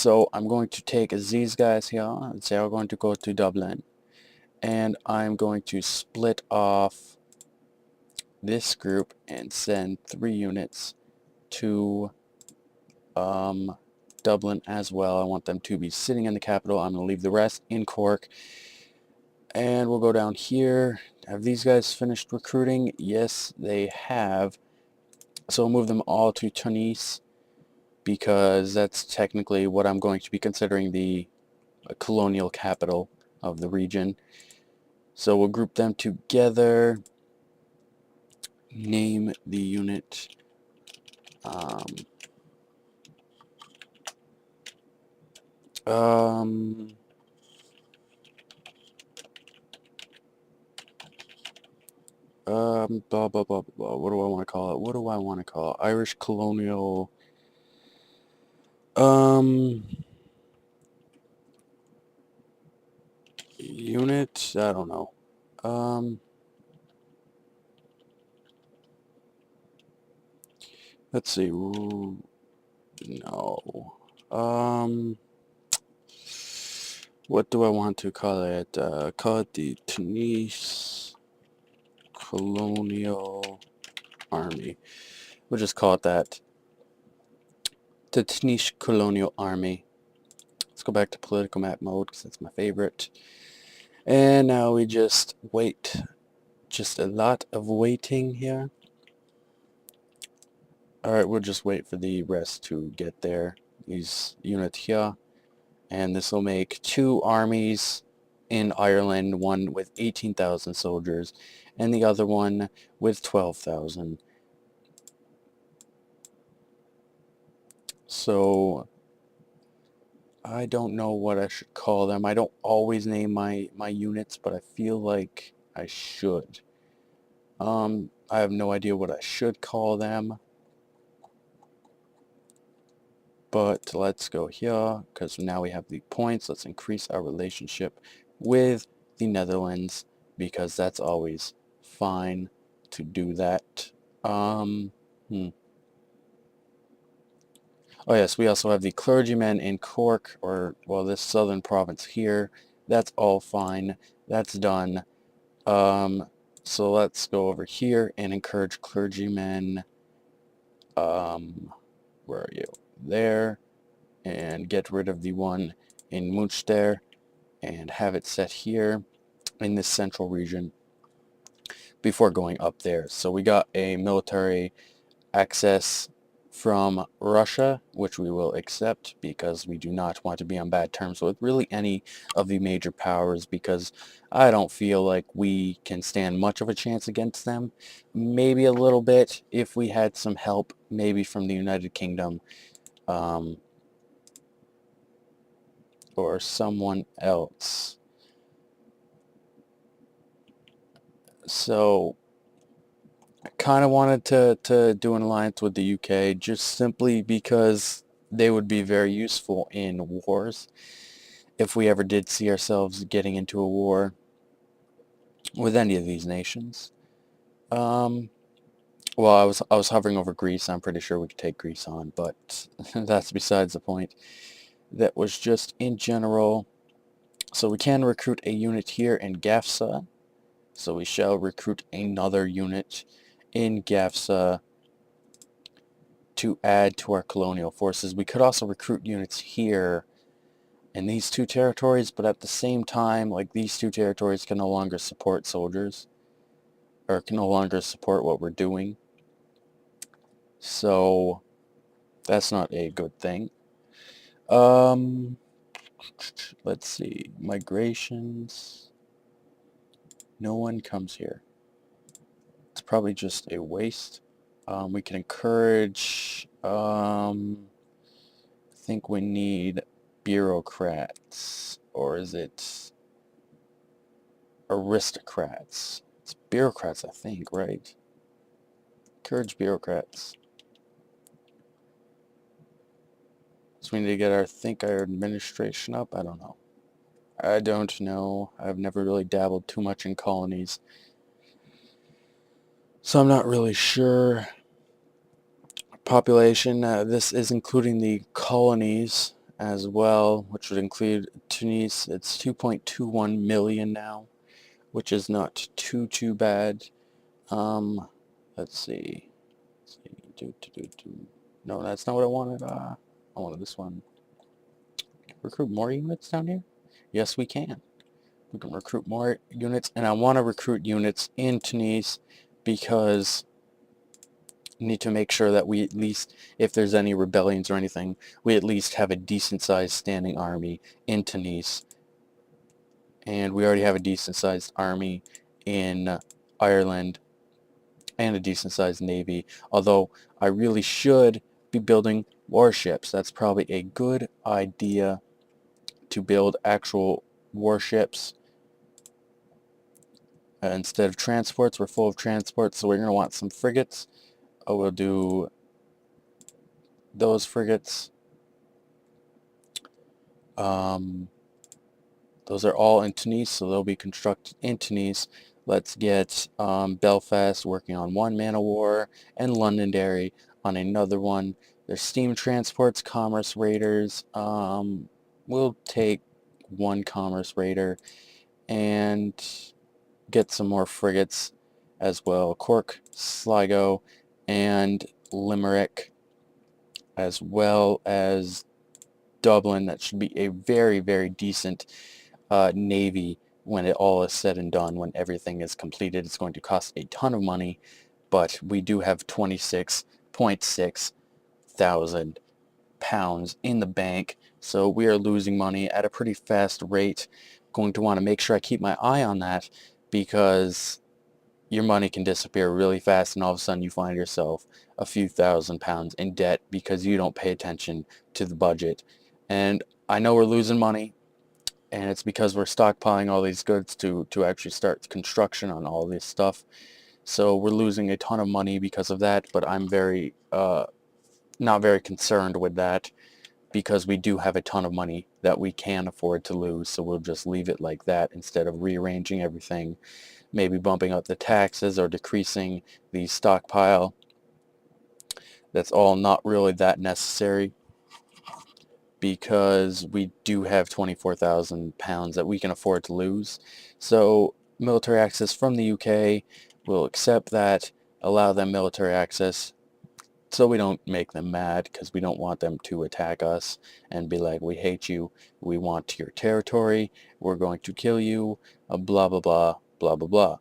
So I'm going to take these guys here. They are going to go to Dublin, and I'm going to split off this group and send 3 units to Dublin as well. I want them to be sitting in the capital. I'm going to leave the rest in Cork. And we'll go down here. Have these guys finished recruiting? Yes, they have. So we'll move them all to Tunis, because that's technically what I'm going to be considering the colonial capital of the region. So we'll group them together. Name the unit um, um, blah, blah, blah, blah. What do I want to call it? What do I want to call it? Irish colonial, unit? I don't know. Let's see. Ooh, no. What do I want to call it? Call it the Tunis Colonial Army. We'll just call it that. The Tunis Colonial Army. Let's go back to political map mode, because that's my favorite. And now we just wait. Just a lot of waiting here. Alright, we'll just wait for the rest to get there. These units here. And this will make 2 armies in Ireland, one with 18,000 soldiers, and the other one with 12,000. So I don't know what I should call them. I don't always name my units, but I feel like I should. I have no idea what I should call them. But let's go here, because now we have the points. Let's increase our relationship with the Netherlands, because that's always fine to do that. Oh yes, we also have the clergymen in Cork, or, well, this southern province here. That's all fine. That's done. So let's go over here and encourage clergymen. Where are you? There. And get rid of the one in Munster and have it set here in this central region before going up there. So we got a military access from Russia, which we will accept, because we do not want to be on bad terms with really any of the major powers, because I don't feel like we can stand much of a chance against them. Maybe a little bit if we had some help, maybe from the United Kingdom, or someone else. So I kind of wanted to do an alliance with the UK, just simply because they would be very useful in wars if we ever did see ourselves getting into a war with any of these nations. Well, I was hovering over Greece. I'm pretty sure we could take Greece on, but that's besides the point. That was just in general. So we can recruit a unit here in Gafsa. So we shall recruit another unit in Gafsa to add to our colonial forces. We could also recruit units here in these 2 territories, but at the same time, like, these 2 territories can no longer support soldiers, or can no longer support what we're doing. So that's not a good thing. Let's see. Migrations. No one comes here. It's probably just a waste. We can encourage, I think we need bureaucrats, or is it aristocrats? It's bureaucrats, I think, right? Encourage bureaucrats. So we need to get our administration up? I don't know. I don't know. I've never really dabbled too much in colonies, so I'm not really sure. Population, this is including the colonies as well, which would include Tunis. It's 2.21 million now, which is not too bad. Let's see. No, that's not what I wanted. I wanted this one. Recruit more units down here? Yes, we can. We can recruit more units, and I want to recruit units in Tunis because we need to make sure that we at least, if there's any rebellions or anything, we at least have a decent-sized standing army in Tunis. And we already have a decent-sized army in Ireland and a decent-sized navy, although I really should be building warships. That's probably a good idea to build actual warships instead of transports. We're full of transports, so we're going to want some frigates. We'll do those frigates. Those are all in Tunis, so they'll be constructed in Tunis. Let's get Belfast working on one man of war and Londonderry on another one. There's steam transports, commerce raiders. We'll take one commerce raider and get some more frigates as well. Cork, Sligo, and Limerick, as well as Dublin. That should be a very decent navy when it all is said and done. When everything is completed, it's going to cost a ton of money, but we do have 26.6 thousand pounds in the bank, so we are losing money at a pretty fast rate. Going to want to make sure I keep my eye on that, because your money can disappear really fast and all of a sudden you find yourself a few £1,000s in debt because you don't pay attention to the budget. And I know we're losing money, and it's because we're stockpiling all these goods to actually start construction on all this stuff. So we're losing a ton of money because of that, but I'm very not very concerned with that, because we do have a ton of money that we can afford to lose. So we'll just leave it like that instead of rearranging everything, maybe bumping up the taxes or decreasing the stockpile. That's all not really that necessary, because we do have 24,000 pounds that we can afford to lose. So military access from the UK, we'll accept that, allow them military access so we don't make them mad, because we don't want them to attack us and be like, we hate you, we want your territory, we're going to kill you, blah blah blah blah blah blah.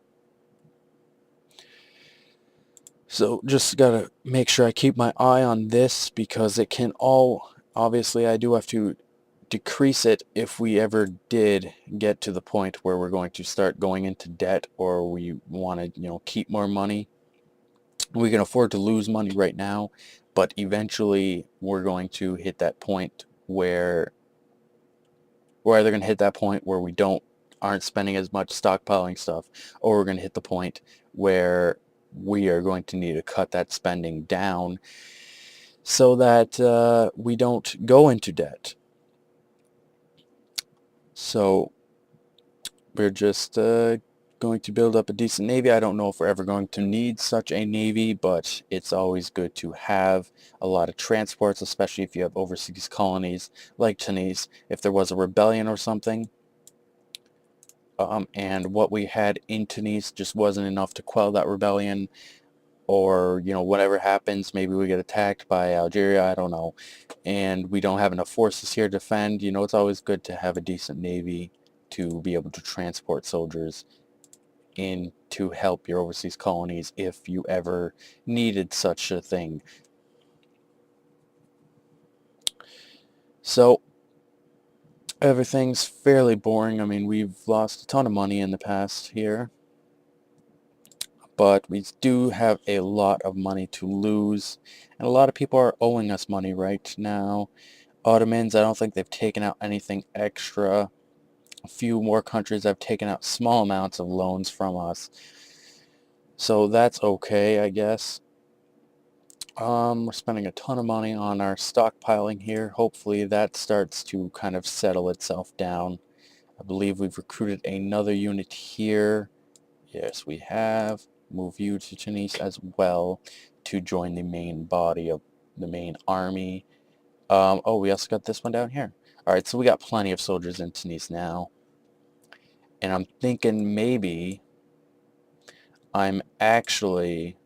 So just gotta make sure I keep my eye on this, because it can all, obviously I do have to decrease it if we ever did get to the point where we're going to start going into debt, or we want to, keep more money. We can afford to lose money right now, but eventually we're going to hit that point where we're either going to hit that point where we aren't spending as much stockpiling stuff, or we're going to hit the point where we are going to need to cut that spending down so that we don't go into debt. So we're just going to build up a decent navy. I don't know if we're ever going to need such a navy, but it's always good to have a lot of transports, especially if you have overseas colonies like Tunis, if there was a rebellion or something. And what we had in Tunis just wasn't enough to quell that rebellion, or whatever happens, maybe we get attacked by Algeria, I don't know, and we don't have enough forces here to defend. It's always good to have a decent navy to be able to transport soldiers in to help your overseas colonies if you ever needed such a thing. So everything's fairly boring. I mean, we've lost a ton of money in the past here, but we do have a lot of money to lose, and a lot of people are owing us money right now. Ottomans, I don't think they've taken out anything extra. A few more countries have taken out small amounts of loans from us, so that's okay, I guess. We're spending a ton of money on our stockpiling here. Hopefully that starts to kind of settle itself down. I believe we've recruited another unit here. Yes, we have. Move you to Tunis as well to join the main body of the main army. Oh, we also got this one down here. Alright, so we got plenty of soldiers in Tunis now. And I'm thinking maybe I'm actually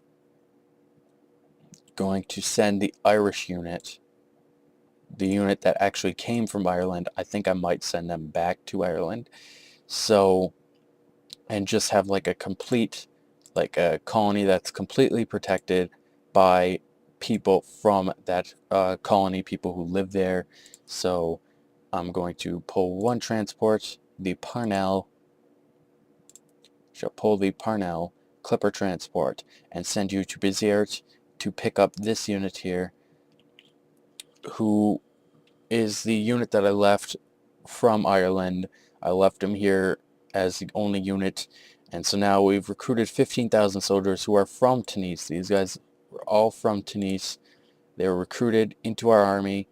going to send the Irish unit, the unit that actually came from Ireland. I think I might send them back to Ireland. So, and just have like a complete, like a colony that's completely protected by people from that colony, people who live there. So I'm going to pull one transport, the Parnell, shall pull the Parnell Clipper transport and send you to Bizerte to pick up this unit here, who is the unit that I left from Ireland. I left him here as the only unit, and so now we've recruited 15,000 soldiers who are from Tunis. These guys were all from Tunis. They were recruited into our army,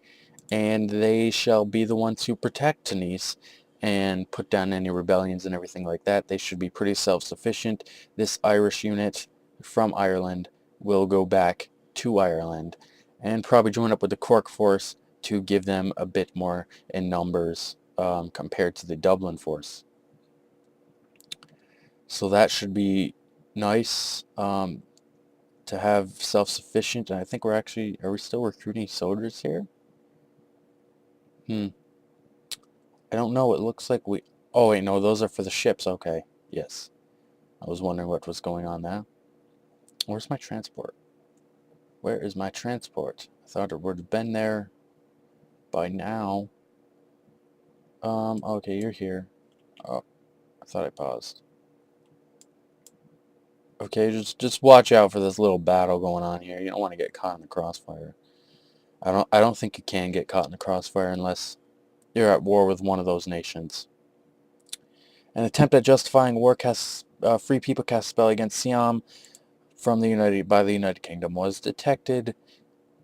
and they shall be the ones who protect Tunis and put down any rebellions and everything like that. They should be pretty self-sufficient. This Irish unit from Ireland will go back to Ireland and probably join up with the Cork force to give them a bit more in numbers compared to the Dublin force. So that should be nice to have self-sufficient. And I think we're actually, are we still recruiting soldiers here? I don't know. It looks like we... Oh, wait, no, those are for the ships. Okay, yes. I was wondering what was going on there. Where's my transport? Where is my transport? I thought it would have been there by now. Okay, you're here. Oh, I thought I paused. Okay, just watch out for this little battle going on here. You don't want to get caught in the crossfire. I don't think you can get caught in the crossfire unless you're at war with one of those nations. An attempt at justifying war casts Free People cast a spell against Siam from the United Kingdom was detected.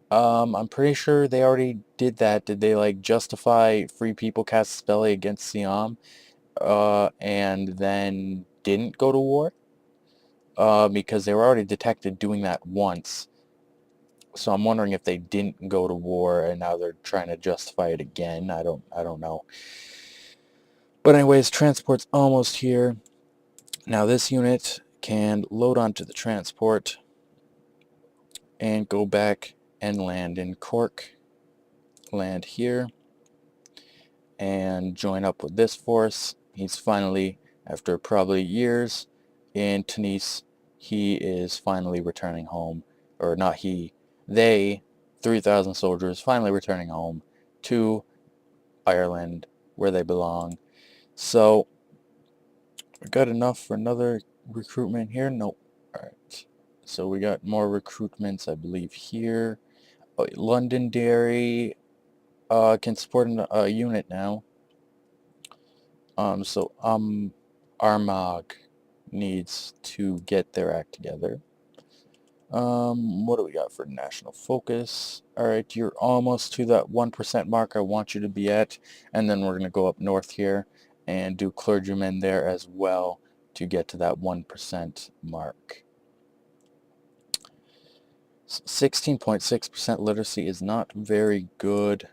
I'm pretty sure they already did that. Did they like justify Free People cast a spell against Siam and then didn't go to war? Because they were already detected doing that once. So I'm wondering if they didn't go to war and now they're trying to justify it again. I don't know. But anyways, transport's almost here. Now this unit can load onto the transport and go back and land in Cork. Land here and join up with this force. He's finally, after probably years in Tunis, he is finally returning home. Or not he, they, 3,000 soldiers, finally returning home to Ireland, where they belong. So, we got enough for another recruitment here? Nope. Alright. So we got more recruitments, I believe, here. Oh, Londonderry can support a unit now. So Armagh needs to get their act together. What do we got for national focus? Alright, you're almost to that 1% mark I want you to be at, and then we're going to go up north here and do clergymen there as well to get to that 1% mark. 16.6% literacy is not very good.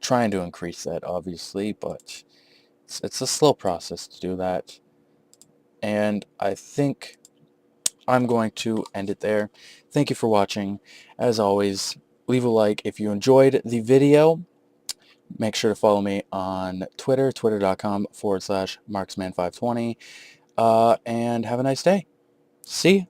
Trying to increase that, obviously, but it's a slow process to do that. And I think I'm going to end it there. Thank you for watching. As always, leave a like if you enjoyed the video. Make sure to follow me on Twitter, twitter.com/marksman520. And have a nice day. See ya.